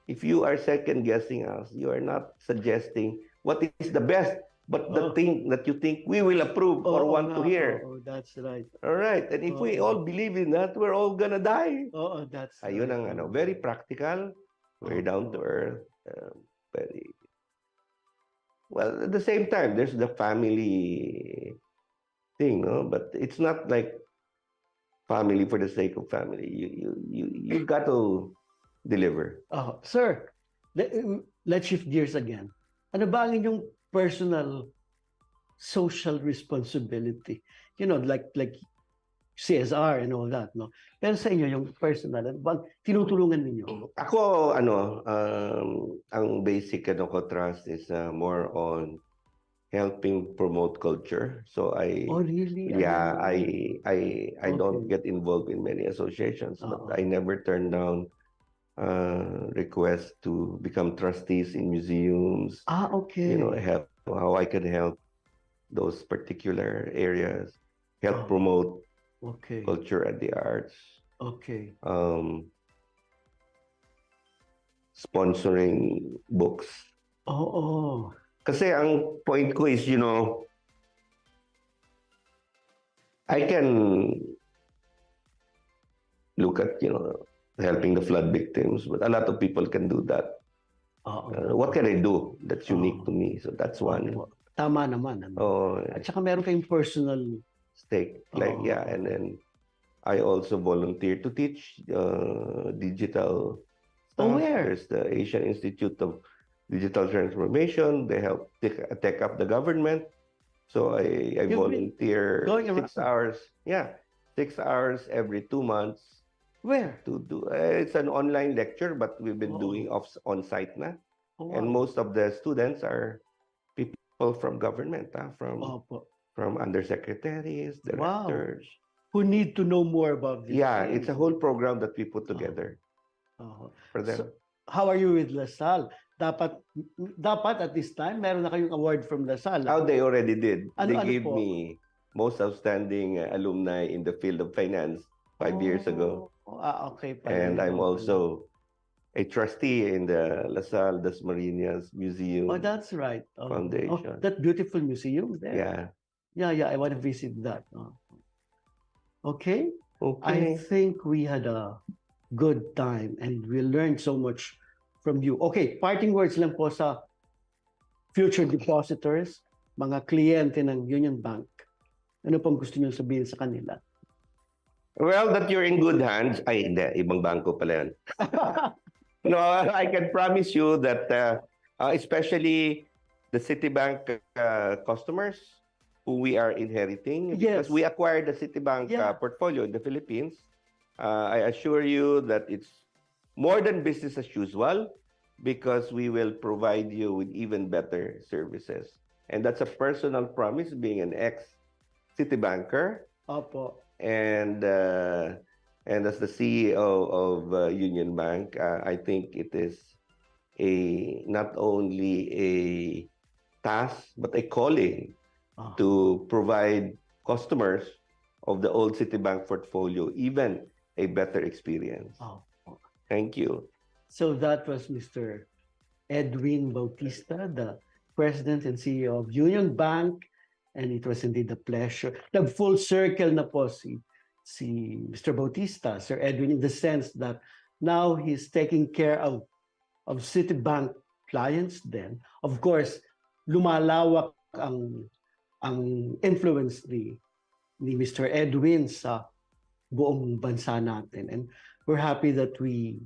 if you are second guessing us, you are not suggesting what is the best, but the thing that you think we will approve or want to hear. That's right. All right. And if we all believe in that, we're all gonna die. That's Ayun right. ang very practical, very down to earth, very well. At the same time, there's the family thing, no? But it's not like family for the sake of family. You got to deliver. Sir, let's shift gears again. Ano ba ang inyong personal social responsibility? Like CSR and all that, no? Pero sa inyo, yung personal, ano bang tinutulungan ninyo? Ako, ang basic ko trust is more on helping promote culture. So really? Yeah, I don't get involved in many associations, but I never turn down requests to become trustees in museums. Okay. Help how I can help those particular areas, help promote culture and the arts. Okay. Sponsoring books. Kasi ang point ko is, I can look at, helping the flood victims, but a lot of people can do that. What can I do that's unique to me? So that's one. Tama naman. At saka meron kayong personal stake. And then I also volunteer to teach digital stuff. Where? There's the Asian Institute of Digital Transformation. They help tech up the government. So I volunteer 6 hours. Yeah, 6 hours every 2 months. Where? To do it's an online lecture, but we've been doing on-site na. And most of the students are people from government, from undersecretaries, directors. Who need to know more about this? Yeah, it's a whole program that we put together for them. So, how are you with LaSalle? Dapat at this time, meron na kayong award from LaSalle. They already did. They Ano gave po? me most outstanding alumni in the field of finance 5 years ago. Okay. And I'm also a trustee in the LaSalle Dasmariñas Museum. That's right. Foundation. That beautiful museum Yeah. there. Yeah, I want to visit that. Okay. I think we had a good time and we learned so much from you. Okay, parting words lang po sa future depositors, mga kliyente ng Union Bank. Ano pang gusto niyo sabihin sa kanila? Well, that you're in good hands. Ay, hindi. Ibang bangko pala yan. No, I can promise you that especially the Citibank customers who we are inheriting, because we acquired the Citibank portfolio in the Philippines, I assure you that it's more than business as usual because we will provide you with even better services. And that's a personal promise, being an ex-Citibanker. Opo. And as the CEO of Union Bank, I think it is not only a task but a calling to provide customers of the old Citibank portfolio even a better experience. Thank you. So that was Mr. Edwin Bautista, the President and CEO of Union Bank, and it was indeed a pleasure. Nag-full circle na po si Mr. Bautista, Sir Edwin, in the sense that now he's taking care of Citibank clients then. Of course, lumalawak ang influence ni Mr. Edwin sa buong bansa natin. And we're happy that we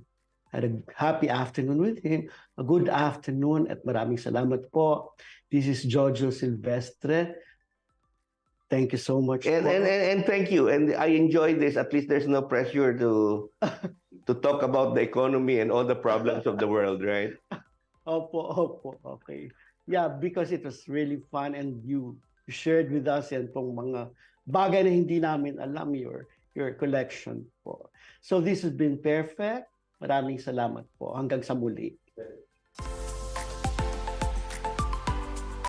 had a happy afternoon with him. A good afternoon at maraming salamat po. This is Jojo Silvestre. Thank you so much. And thank you. And I enjoyed this. At least there's no pressure to talk about the economy and all the problems of the world, right? Opo. Okay. Yeah, because it was really fun and you shared with us yan pong mga bagay na hindi namin alam, your collection po. So this has been Pairfect. Maraming salamat po. Hanggang sa muli.